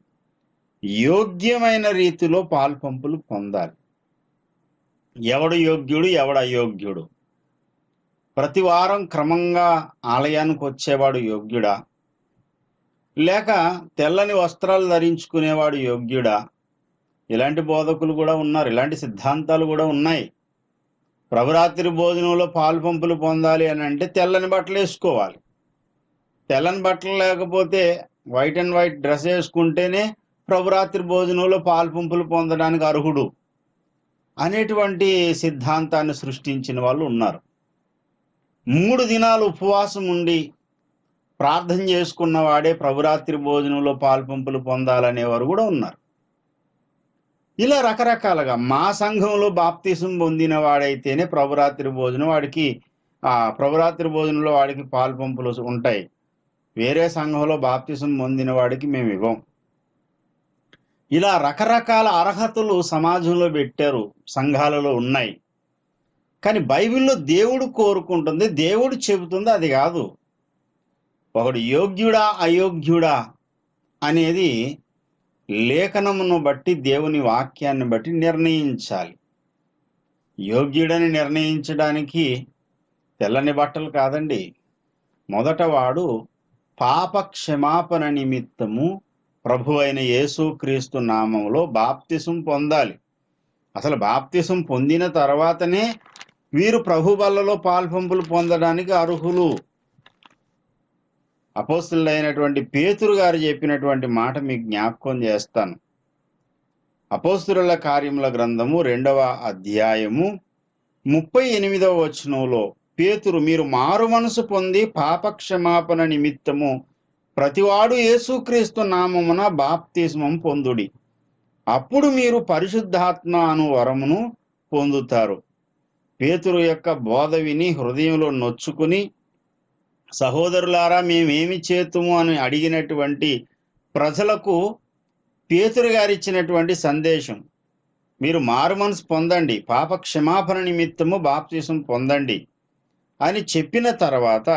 యోగ్యమైన రీతిలో పాలుపంపులు పొందాలి. ఎవడు యోగ్యుడు, ఎవడు అయోగ్యుడు? ప్రతి వారం క్రమంగా ఆలయానికి వచ్చేవాడు యోగ్యుడా? లేక తెల్లని వస్త్రాలు ధరించుకునేవాడు యోగ్యుడా? ఇలాంటి బోధకులు కూడా ఉన్నారు. ఇలాంటి సిద్ధాంతాలు కూడా ఉన్నాయి. ప్రభురాత్రి భోజనంలో పాల్పంపులు పొందాలి అని అంటే తెల్లని బట్టలు వేసుకోవాలి. తెల్లని బట్టలు లేకపోతే వైట్ అండ్ వైట్ డ్రెస్ వేసుకుంటేనే ప్రభురాత్రి భోజనంలో పాల్పంపులు పొందడానికి అర్హుడు అనేటువంటి సిద్ధాంతాన్ని సృష్టించిన వాళ్ళు ఉన్నారు. 3 దినాలు ఉపవాసం ఉండి ప్రార్థన చేసుకున్న వాడే ప్రభురాత్రి భోజనంలో పాల్పంపులు పొందాలనేవారు కూడా ఉన్నారు. ఇలా రకరకాలుగా మా సంఘంలో బాప్తిసం పొందిన వాడైతేనే ప్రభురాత్రి భోజనం ప్రభురాత్రి భోజనంలో వాడికి పాల్పంపులు ఉంటాయి. వేరే సంఘంలో బాప్తిసం పొందిన వాడికి మేము ఇవ్వం. ఇలా రకరకాల అర్హతలు సమాజంలో పెట్టారు, సంఘాలలో ఉన్నాయి. కానీ బైబిల్లో దేవుడు కోరుకుంటుంది, దేవుడు చెబుతుంది అది కాదు. ఒకడు యోగ్యుడా అయోగ్యుడా అనేది లేఖనమును బట్టి, దేవుని వాక్యాన్ని బట్టి నిర్ణయించాలి. యోగ్యుడని నిర్ణయించడానికి తెల్లని బట్టలు కాదండి. మొదట వాడు పాప క్షమాపణ నిమిత్తము ప్రభువైన యేసుక్రీస్తు నామములో బాప్తిసం పొందాలి. అసలు బాప్తిసం పొందిన తర్వాతనే వీరు ప్రభు బల్లలో పాల్పంపులు పొందడానికి అర్హులు. అపోస్తులైనటువంటి పేతురు గారు చెప్పినటువంటి మాట మీకు జ్ఞాపకం చేస్తాను. అపోస్తుల కార్యముల గ్రంథము 2వ అధ్యాయము 38వ వచనంలో పేతురు, మీరు మారు మనసు పొంది పాపక్షమాపణ నిమిత్తము ప్రతివాడు యేసుక్రీస్తు నామమున బాప్తిస్మం పొందుడి, అప్పుడు మీరు పరిశుద్ధాత్మ అను వరమును పొందుతారు. పేతురు యొక్క బోధ విని హృదయంలో నొచ్చుకుని, సహోదరులారా మేమేమి చేతుము అని అడిగినటువంటి ప్రజలకు పేతురు గారు ఇచ్చినటువంటి సందేశం, మీరు మారు మనసు పొందండి, పాప క్షమాపణ నిమిత్తము బాప్తిసం పొందండి అని చెప్పిన తర్వాత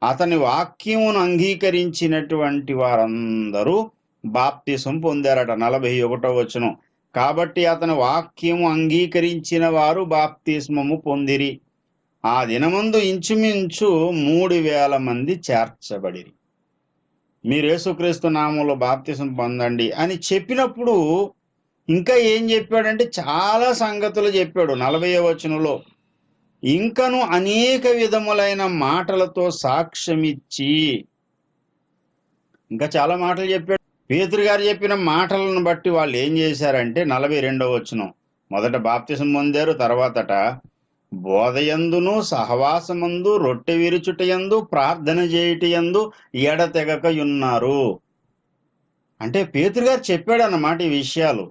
అతని వాక్యమును అంగీకరించినటువంటి వారందరూ బాప్తిసం పొందారట. 41వ వచనం. కాబట్టి అతని వాక్యము అంగీకరించిన వారు బాప్తిస్మము పొందిరి. ఆ దినమందు ఇంచుమించు 3,000 మంది చేర్చబడిరి. మీరు యేసుక్రీస్తు నామములో బాప్తిసం పొందండి అని చెప్పినప్పుడు ఇంకా ఏం చెప్పాడంటే చాలా సంగతులు చెప్పాడు. 40వ వచనంలో ఇంకను అనేక విధములైన మాటలతో సాక్ష్యమిచ్చి, ఇంకా చాలా మాటలు చెప్పాడు. పేతురు గారు చెప్పిన మాటలను బట్టి వాళ్ళు ఏం చేశారంటే 42వ వచనం, మొదట బాప్తిసం పొందారు, తర్వాతట బోధయందును సహవాసమందు రొట్టె విరుచుటయందు ప్రార్థన చేయుటయందు ఎడతెగకయున్నారు. అంటే పేతురు గారు చెప్పాడు అన్నమాట ఈ విషయాలు.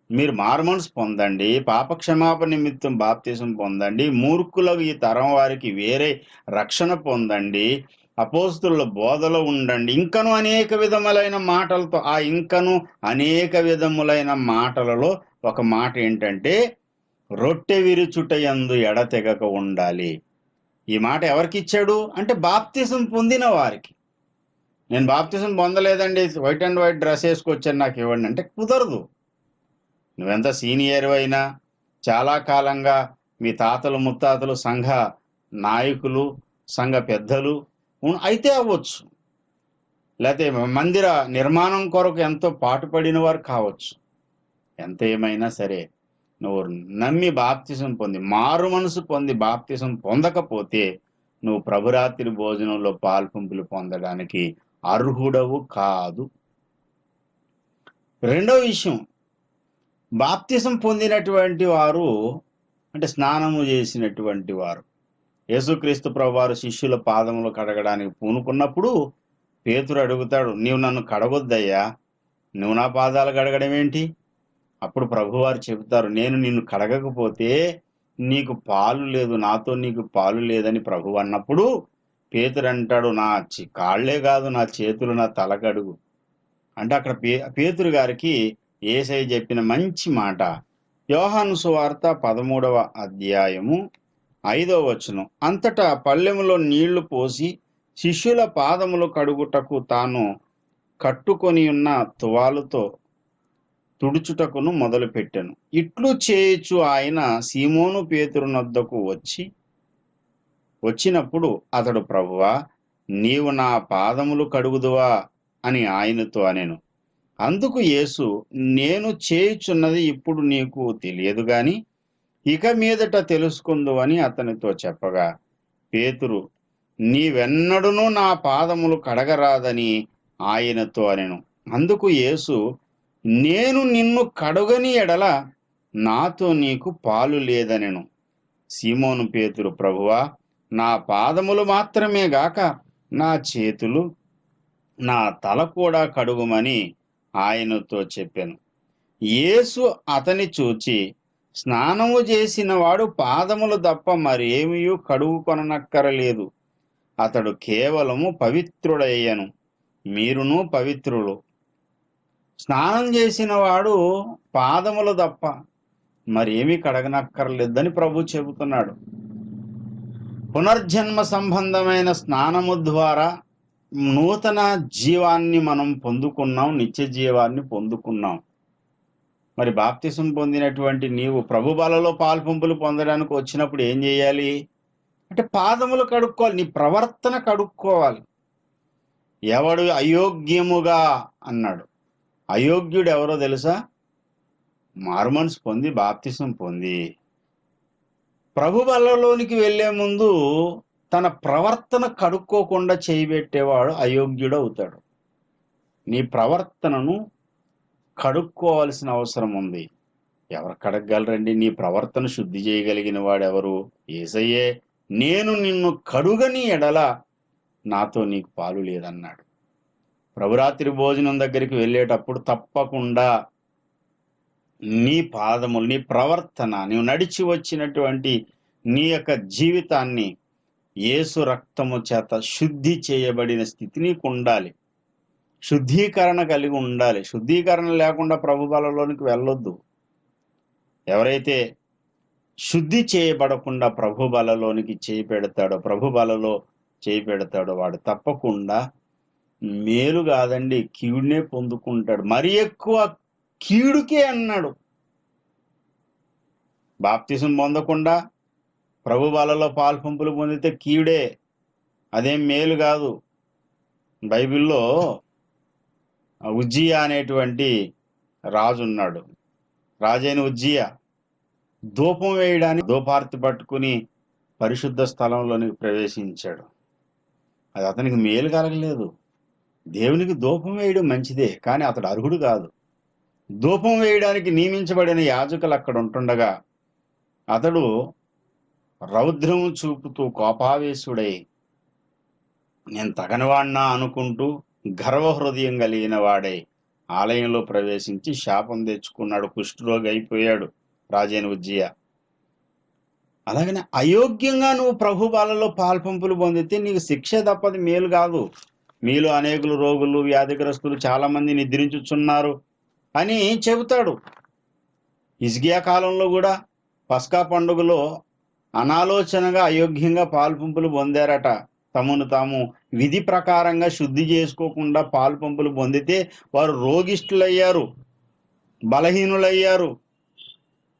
మీరు మారుమనసు పొందండి, పాప క్షమాపణ నిమిత్తం బాప్తిసం పొందండి, మూర్ఖులకు ఈ తరం వారికి వేరే రక్షణ పొందండి, అపోస్తుల బోధలో ఉండండి, ఇంకను అనేక విధములైన మాటలతో. ఆ ఇంకను అనేక విధములైన మాటలలో ఒక మాట ఏంటంటే రొట్టె విరుచుటయందు ఎడతెగక ఉండాలి. ఈ మాట ఎవరికి ఇచ్చాడు అంటే బాప్తిసం పొందిన వారికి. నేను బాప్తిసం పొందలేదండి, వైట్ అండ్ వైట్ డ్రెస్ వేసుకొచ్చాను, నాకు ఇవ్వండి అంటే కుదరదు. నువ్వెంత సీనియర్ అయినా, చాలా కాలంగా మీ తాతలు ముత్తాతలు సంఘ నాయకులు, సంఘ పెద్దలు అయితే అవ్వచ్చు, లేకపోతే మందిర నిర్మాణం కొరకు ఎంతో పాటుపడిన వారు కావచ్చు. ఎంత ఏమైనా సరే నువ్వు నమ్మి బాప్తిసం పొంది, మారు మనసు పొంది బాప్తిసం పొందకపోతే నువ్వు ప్రభురాత్రి భోజనంలో పాల్పంపులు పొందడానికి అర్హుడవు కాదు. రెండో విషయం, బాప్తిసం పొందినటువంటి వారు అంటే స్నానము చేసినటువంటి వారు. యేసుక్రీస్తు ప్రభువారు శిష్యుల పాదములు కడగడానికి పూనుకున్నప్పుడు పేతురు అడుగుతాడు, నీవు నన్ను కడగొద్దయ్యా, నువ్వు నా పాదాలు కడగడం ఏంటి? అప్పుడు ప్రభువారు చెబుతారు, నేను నిన్ను కడగకపోతే నీకు పాలు లేదు, నాతో నీకు పాలు లేదని ప్రభువు అన్నప్పుడు పేతురు అంటాడు, నా కాళ్లే కాదు, నా చేతులు, నా తల కడుగు అంటే అక్కడ పేతురు గారికి యేసయ్య చెప్పిన మంచి మాట. యోహాను సువార్త 13వ అధ్యాయము 5వ వచనం, అంతటా పళ్ళెములో నీళ్లు పోసి శిష్యుల పాదములు కడుగుటకు తాను కట్టుకొని ఉన్న తువాలుతో తుడుచుటకును మొదలుపెట్టెను. ఇట్లు చేయుచు ఆయన సీమోను పేతురునొద్దకు వచ్చినప్పుడు అతడు, ప్రభువా, నీవు నా పాదములు కడుగుదువా అని ఆయనతో అనెను. అందుకు యేసు, నేను చేయుచున్నది ఇప్పుడు నీకు తెలియదు గాని ఇక మీదట తెలుసుకుందు అని అతనితో చెప్పగా, పేతురు, నీవెన్నడునూ నా పాదములు కడగరాదని ఆయనతో అనెను. అందుకు యేసు, నేను నిన్ను కడుగని ఎడల నాతో నీకు పాలు లేదనెను. సీమోను పేతురు, ప్రభువా, నా పాదములు మాత్రమే గాక నా చేతులు, నా తల కూడా కడుగుమని ఆయనతో చెప్పాను. యేసు అతని చూచి, స్నానము చేసిన వాడు పాదములు తప్ప మరేమీ కడుగుకొననక్కరలేదు, అతడు కేవలము పవిత్రుడయ్యను, మీరును పవిత్రులు. స్నానం చేసిన వాడు పాదములు తప్ప మరేమీ కడగనక్కర్లేదని ప్రభు చెబుతున్నాడు. పునర్జన్మ సంబంధమైన స్నానము ద్వారా నూతన జీవాన్ని మనం పొందుకున్నాం, నిత్య జీవాన్ని పొందుకున్నాం. మరి బాప్తిసం పొందినటువంటి నీవు ప్రభు బలలో పాల్పంపులు పొందడానికి వచ్చినప్పుడు ఏం చేయాలి అంటే పాదములు కడుక్కోవాలి, నీ ప్రవర్తన కడుక్కోవాలి. ఎవడు అయోగ్యముగా అన్నాడు. అయోగ్యుడు ఎవరో తెలుసా? మారుమనసు పొంది బాప్తిసం పొంది ప్రభు బలలోనికి వెళ్లే ముందు తన ప్రవర్తన కడుక్కోకుండా చేయబెట్టేవాడు అయోగ్యుడు అవుతాడు. నీ ప్రవర్తనను కడుక్కోవాల్సిన అవసరం ఉంది. ఎవరు కడగలరండి? నీ ప్రవర్తన శుద్ధి చేయగలిగిన వాడెవరు? యేసయ్యే. నేను నిన్ను కడుగని ఎడల నాతో నీకు పాలు లేదన్నాడు. ప్రభురాత్రి భోజనం దగ్గరికి వెళ్ళేటప్పుడు తప్పకుండా నీ పాదములు, నీ ప్రవర్తన, నీవు నడిచి వచ్చినటువంటి నీ యొక్క జీవితాన్ని యేసు రక్తము చేత శుద్ధి చేయబడిన స్థితి నీకు ఉండాలి. శుద్ధీకరణ కలిగి ఉండాలి. శుద్ధీకరణ లేకుండా ప్రభు బలలోనికి వెళ్ళొద్దు. ఎవరైతే శుద్ధి చేయబడకుండా ప్రభు బలలోనికి ప్రభు బలలో చేయి పెడతాడో వాడు తప్పకుండా మేలు కాదండి, కీడునే పొందుకుంటాడు. మరి ఎక్కువ కీడుకే అన్నాడు. బాప్తిసం పొందకుండా ప్రభు బలలో పాల్పంపులు పొందితే కీడే, అదేం మేలు కాదు. బైబిల్లో ఉజ్జియా అనేటువంటి రాజు ఉన్నాడు. రాజైన ఉజ్జియా ధూపం వేయడానికి ధూపార్తి పట్టుకుని పరిశుద్ధ స్థలంలోనికి ప్రవేశించాడు. అది అతనికి మేలు కలగలేదు. దేవునికి ధూపం వేయడం మంచిదే, కానీ అతడు అర్హుడు కాదు. ధూపం వేయడానికి నియమించబడిన యాజకులు అక్కడ ఉంటుండగా అతడు రౌద్రము చూపుతూ కోపావేశుడై నేను తగనివాణ్ణా అనుకుంటూ గర్వహృదయం కలిగిన వాడై ఆలయంలో ప్రవేశించి శాపం తెచ్చుకున్నాడు. కుష్ఠరోగి అయిపోయాడు రాజైన ఉజ్జియా. అలాగనే అయోగ్యంగా నువ్వు ప్రభు బాలలో పాల్పంపులు పొందితే నీకు శిక్ష తప్పది, మేలు కాదు. మీలో అనేకులు రోగులు వ్యాధిగ్రస్తులు చాలా మంది నిద్రించుచున్నారు అని చెబుతాడు. హిజ్కియా కాలంలో కూడా పస్కా పండుగలో అనాలోచనగా అయోగ్యంగా పాల్పంపులు పొందారట. తమను తాము విధి ప్రకారంగా శుద్ధి చేసుకోకుండా పాల్పంపులు పొందితే వారు రోగిష్ఠులయ్యారు, బలహీనులయ్యారు.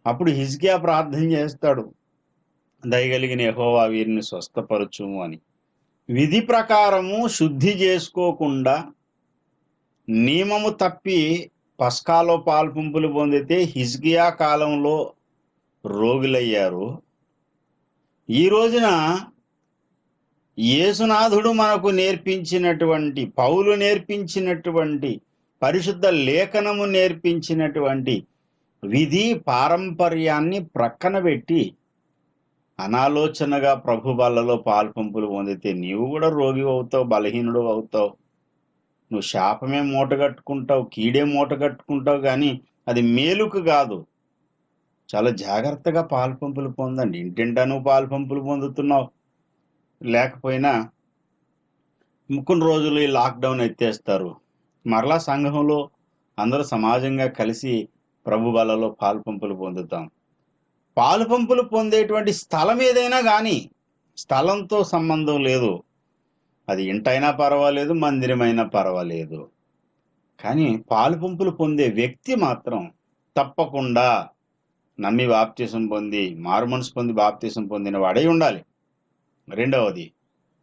అప్పుడు హిజ్కియా ప్రార్థన చేస్తాడు, దయగలిగిన యెహోవా వీరిని స్వస్థపరచుము అని. విధి ప్రకారము శుద్ధి చేసుకోకుండా నియమము తప్పి పస్కాలో పాల్పంపులు పొందితే హిజ్కియా కాలంలో రోగులయ్యారు. ఈ రోజున యేసునాథుడు మనకు నేర్పించినటువంటి, పౌలు నేర్పించినటువంటి, పరిశుద్ధ లేఖనము నేర్పించినటువంటి విధి పారంపర్యాన్ని ప్రక్కన పెట్టి అనాలోచనగా ప్రభు బలలో పాల్పంపులు పొందితే నీవు కూడా రోగి అవుతావు, బలహీనుడు అవుతావు. నువ్వు శాపమే మూటగట్టుకుంటావు, కీడే మూటగట్టుకుంటావు, కానీ అది మేలుకు కాదు. చాలా జాగ్రత్తగా పాల్పంపులు పొందండి. ఇంటింటా నువ్వు పాల్పంపులు పొందుతున్నావు, లేకపోయినా కొన్ని రోజులు ఈ లాక్డౌన్ ఎత్తేస్తారు. మరలా సంఘంలో అందరూ సమాజంగా కలిసి ప్రభు బలలో పాల్పంపులు పొందుతాం. పాలుపంపులు పొందేటువంటి స్థలం ఏదైనా కానీ స్థలంతో సంబంధం లేదు. అది ఇంటైనా పర్వాలేదు, మందిరమైనా పర్వాలేదు. కానీ పాలుపంపులు పొందే వ్యక్తి మాత్రం తప్పకుండా నమ్మి బాప్తిసం పొంది, మారుమనసు పొంది బాప్తిసం పొందిన వాడై ఉండాలి. రెండవది,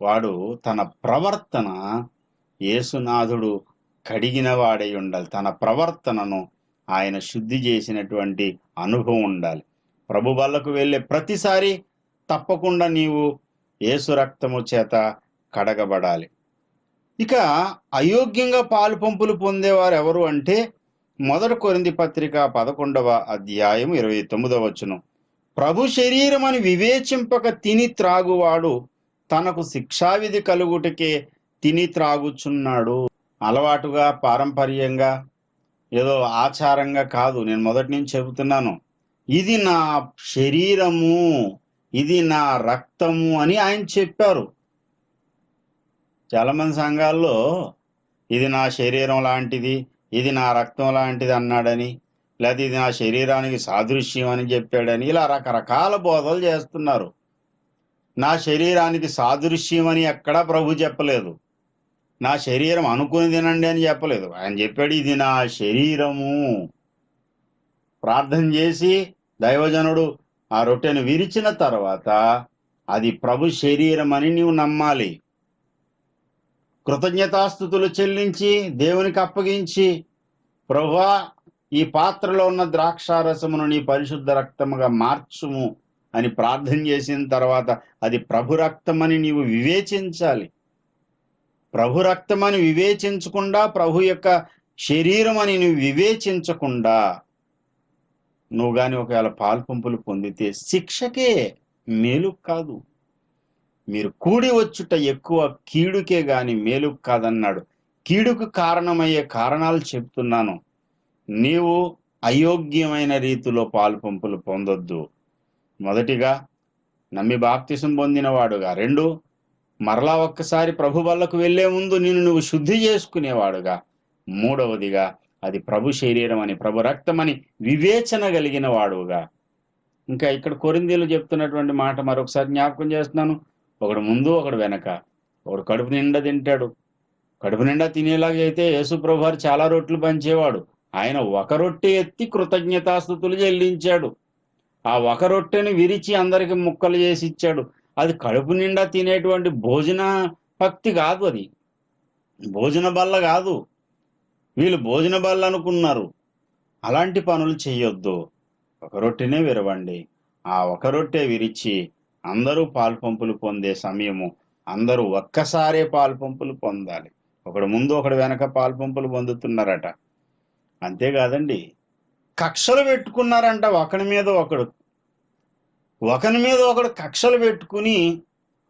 వాడు తన ప్రవర్తన యేసునాథుడు కడిగిన వాడై ఉండాలి. తన ప్రవర్తనను ఆయన శుద్ధి చేసినటువంటి అనుభవం ఉండాలి. ప్రభు బల్లకు వెళ్ళే ప్రతిసారి తప్పకుండా నీవు యేసు రక్తము చేత కడగబడాలి. ఇక అయోగ్యంగా పాలుపంపులు పొందేవారు ఎవరు అంటే 1 కొరింథీ పత్రిక 11వ అధ్యాయం 29వ వచనం. ప్రభు శరీరమని వివేచింపక తిని త్రాగువాడు తనకు శిక్షావిధి కలుగుటకే తిని త్రాగుచున్నాడు. అలవాటుగా, పారంపర్యంగా, ఏదో ఆచారంగా కాదు. నేను మొదటి నుంచి చెబుతున్నాను, ఇది నా శరీరము, ఇది నా రక్తము అని ఆయన చెప్పారు. చాలామంది సంఘాల్లో ఇది నా శరీరం లాంటిది, ఇది నా రక్తం లాంటిది అన్నాడని, లేదా ఇది నా శరీరానికి సాదృశ్యం అని చెప్పాడని, ఇలా రకరకాల బోధలు చేస్తున్నారు. నా శరీరానికి సాదృశ్యం అని ఎక్కడా ప్రభు చెప్పలేదు. నా శరీరం అనుకుని తినండి అని చెప్పలేదు. ఆయన చెప్పాడు ఇది నా శరీరము. ప్రార్థన చేసి దైవజనుడు ఆ రొట్టెను విరిచిన తర్వాత అది ప్రభు శరీరం అని నీవు నమ్మాలి. కృతజ్ఞతాస్తుతులు చెల్లించి దేవునికి అప్పగించి, ప్రభువా ఈ పాత్రలో ఉన్న ద్రాక్షారసమును నీ పరిశుద్ధ రక్తముగా మార్చుము అని ప్రార్థన చేసిన తర్వాత అది ప్రభు రక్తమని నీవు వివేచించాలి. ప్రభు రక్తమని వివేచించకుండా, ప్రభు యొక్క శరీరం అని నువ్వు వివేచించకుండా నువ్వు కానీ ఒకవేళ పాల్పంపులు పొందితే శిక్షకే, మేలు కాదు. మీరు కూడి వచ్చుట ఎక్కువ కీడుకే గాని మేలుకు కాదన్నాడు. కీడుకు కారణమయ్యే కారణాలు చెప్తున్నాను. నీవు అయోగ్యమైన రీతిలో పాలుపంపులు పొందొద్దు. మొదటిగా నమ్మి బాప్తిసం పొందినవాడుగా, 2 మరలా ఒక్కసారి ప్రభు వల్లకు వెళ్లే ముందు నిన్ను నువ్వు శుద్ధి చేసుకునేవాడుగా, 3వదిగా అది ప్రభు శరీరం అని, ప్రభు రక్తం అని వివేచన కలిగిన వాడుగా. ఇంకా ఇక్కడ కొరింథీయులు చెప్తున్నటువంటి మాట మరొకసారి జ్ఞాపకం చేస్తున్నాను. ఒకడు ముందు, ఒకడు వెనక. ఒకడు కడుపు నిండా తింటాడు. కడుపు నిండా తినేలాగా అయితే యేసు ప్రభు వారు చాలా రొట్టెలు పంచేవాడు. ఆయన ఒక రొట్టె ఎత్తి కృతజ్ఞతాస్తుతులు చెల్లించాడు. ఆ ఒక రొట్టెని విరిచి అందరికి ముక్కలు చేసి ఇచ్చాడు. అది కడుపు నిండా తినేటువంటి భోజన భక్తి కాదు, అది భోజన బల్ల కాదు. వీళ్ళు భోజన బల్ల అనుకున్నారు. అలాంటి పనులు చెయ్యొద్దు. ఒక రొట్టెనే విరవండి. ఆ ఒక రొట్టె విరిచి అందరూ పాల్పంపులు పొందే సమయము, అందరూ ఒక్కసారే పాల్పంపులు పొందాలి. ఒకడు ముందు, ఒకడు వెనక పాల్పంపులు పొందుతున్నారట. అంతేకాదండి, కక్షలు పెట్టుకున్నారంట. ఒకని మీద ఒకడు కక్షలు పెట్టుకుని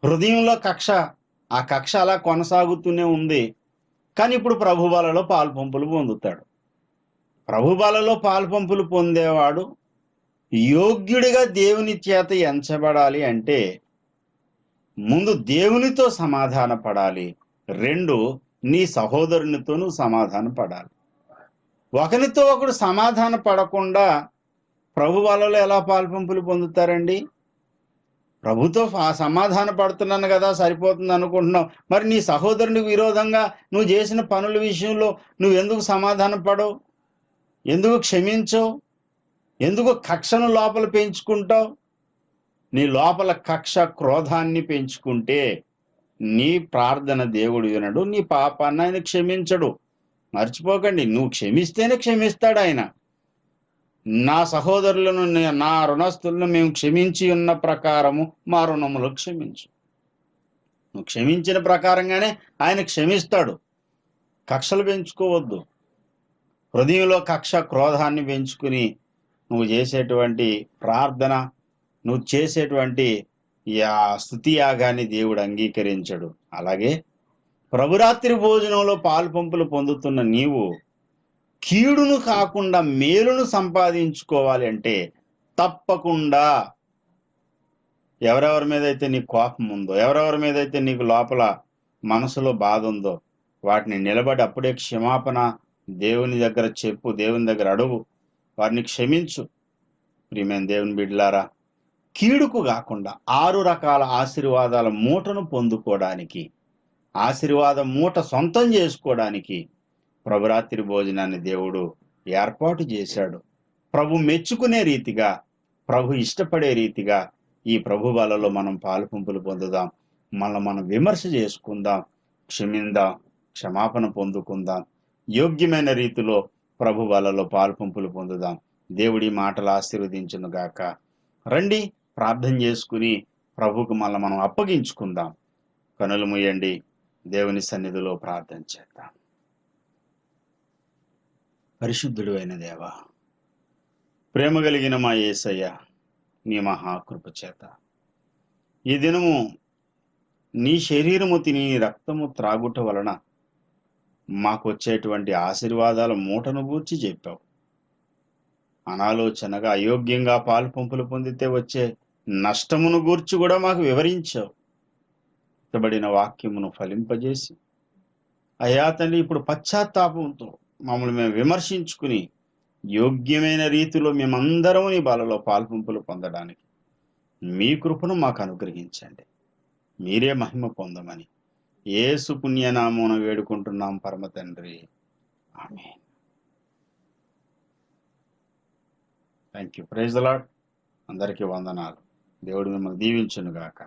హృదయంలో కక్ష, ఆ కక్ష అలా కొనసాగుతూనే ఉంది. కానీ ఇప్పుడు ప్రభుబలలో పాల్పంపులు పొందుతాడు. ప్రభుబలలో పాల్పంపులు పొందేవాడు యోగ్యుడిగా దేవుని చేత ఎంచబడాలి అంటే ముందు దేవునితో సమాధాన పడాలి. 2, నీ సహోదరునితో నువ్వు సమాధాన పడాలి. ఒకరితో ఒకడు సమాధాన పడకుండా ప్రభు వాళ్ళలో ఎలా పాల్పంపులు పొందుతారండి? ప్రభుతో సమాధాన పడుతున్నాను కదా సరిపోతుంది అనుకుంటున్నావు. మరి నీ సహోదరునికి విరోధంగా నువ్వు చేసిన పనుల విషయంలో నువ్వు ఎందుకు సమాధాన పడవు? ఎందుకు క్షమించవు? ఎందుకు కక్షను లోపల పెంచుకుంటావు? నీ లోపల కక్ష, క్రోధాన్ని పెంచుకుంటే నీ ప్రార్థన దేవుడు వినడు, నీ పాపాన్ని ఆయన క్షమించడు. మర్చిపోకండి, నువ్వు క్షమిస్తేనే క్షమిస్తాడు ఆయన. నా సహోదరులను, నా రుణస్తులను మేము క్షమించి ఉన్న ప్రకారము మా రుణములు క్షమించు. నువ్వు క్షమించిన ప్రకారంగానే ఆయన క్షమిస్తాడు. కక్షలు పెంచుకోవద్దు. హృదయంలో కక్ష, క్రోధాన్ని పెంచుకుని నువ్వు చేసేటువంటి ప్రార్థన, నువ్వు చేసేటువంటి స్తుతి యాగాన్ని దేవుడు అంగీకరించడు. అలాగే ప్రభురాత్రి భోజనంలో పాలుపంపులు పొందుతున్న నీవు కీడును కాకుండా మేలును సంపాదించుకోవాలి అంటే తప్పకుండా ఎవరెవరి మీద అయితే నీకు కోపం ఉందో, ఎవరెవరి మీద అయితే నీకు లోపల మనసులో బాధ ఉందో వాటిని నిలబడి అప్పుడే క్షమాపణ దేవుని దగ్గర చెప్పు, దేవుని దగ్గర అడుగు, వారిని క్షమించు. ప్రియమైన దేవుని బిడ్డలారా, కీడుకు కాకుండా 6 రకాల ఆశీర్వాదాల మూటను పొందుకోవడానికి, ఆశీర్వాద మూట సొంతం చేసుకోవడానికి ప్రభురాత్రి భోజనాన్ని దేవుడు ఏర్పాటు చేశాడు. ప్రభు మెచ్చుకునే రీతిగా, ప్రభు ఇష్టపడే రీతిగా ఈ ప్రభు బలలో మనం పాలుపంపులు పొందుదాం. మనం విమర్శ చేసుకుందాం, క్షమిందాం, క్షమాపణ పొందుకుందాం. యోగ్యమైన రీతిలో ప్రభు బలలో పాలుపంపులు పొందుదాం. దేవుడి మాటలు ఆశీర్వదించును గాక. రండి, ప్రార్థన చేసుకుని ప్రభుకు మనం అప్పగించుకుందాం. కనులు మూయండి, దేవుని సన్నిధిలో ప్రార్థన చేద్దాం. పరిశుద్ధుడు అయిన దేవా, ప్రేమ కలిగిన మా యేసయ్య, నీ మహాకృప చేత ఈ దినము నీ శరీరము తిని నీ రక్తము త్రాగుట వలన మాకు వచ్చేటువంటి ఆశీర్వాదాల మూటను గూర్చి చెప్పావు. అనాలోచనగా అయోగ్యంగా పాలుపంపులు పొందితే వచ్చే నష్టమును గూర్చి కూడా మాకు వివరించావు. ఇతబడిన వాక్యమును ఫలింపజేసి అయ్యా తండ్రి, ఇప్పుడు పశ్చాత్తాపంతో మమ్మల్ని మేము విమర్శించుకుని యోగ్యమైన రీతిలో మేమందరం నీ బలలో పాల్పంపులు పొందడానికి మీ కృపను మాకు అనుగ్రహించండి. మీరే మహిమ పొందమని యేసు పుణ్యనామమున వేడుకుంటున్నాం పరమ తండ్రి. Amen. Thank you. Praise the Lord. అందరికీ వందనాలు. దేవుడు మిమ్మల్ని దీవించును గాక.